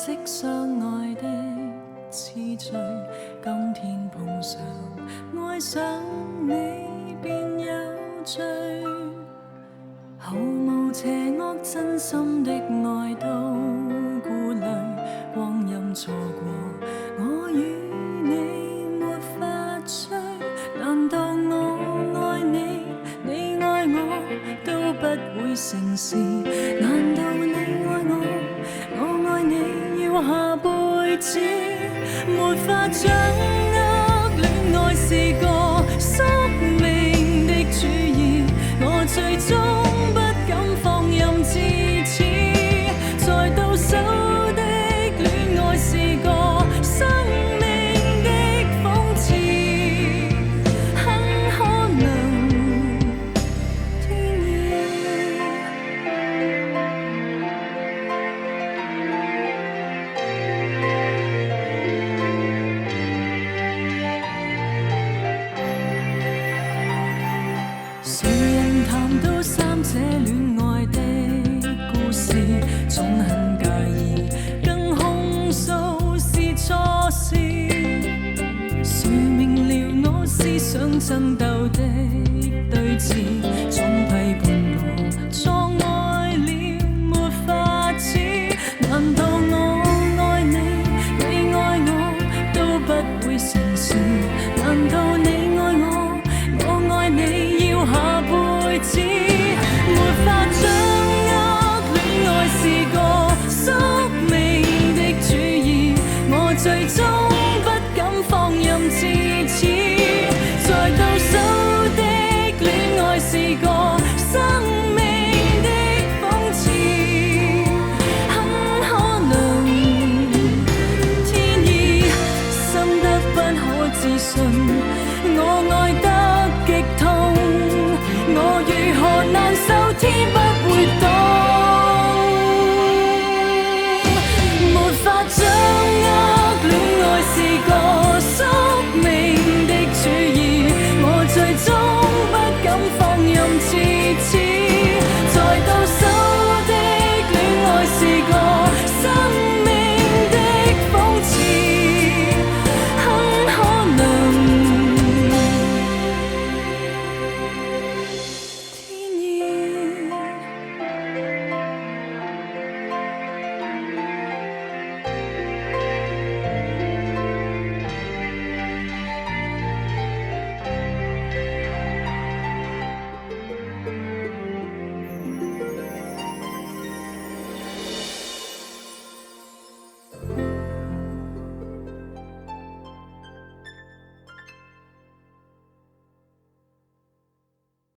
惜相愛的次序，今天碰上愛上你便有罪，毫無邪惡，真心的愛都顧慮，光陰錯過，我與你沒法追，難道我愛你，你愛我都不會成事？難道你愛我，我愛你要下輩子？沒法掌握戀愛是個宿命的主義，我最終不敢放任自恃，在倒數的戀愛是個生命的諷刺，很可能天意。誰人談到三者戀愛的故事，總很介意，更控訴是錯事。誰明了我思想爭鬥的對峙，總批判我錯愛了沒法子。難道我愛你，你愛我都不會成事？難道你愛我，我愛你要下輩子？沒法掌握戀愛是個宿命的主義，我最終不敢放任自恃，在倒數的戀愛是個生命的諷刺，很可能天意深得不可置信，我愛得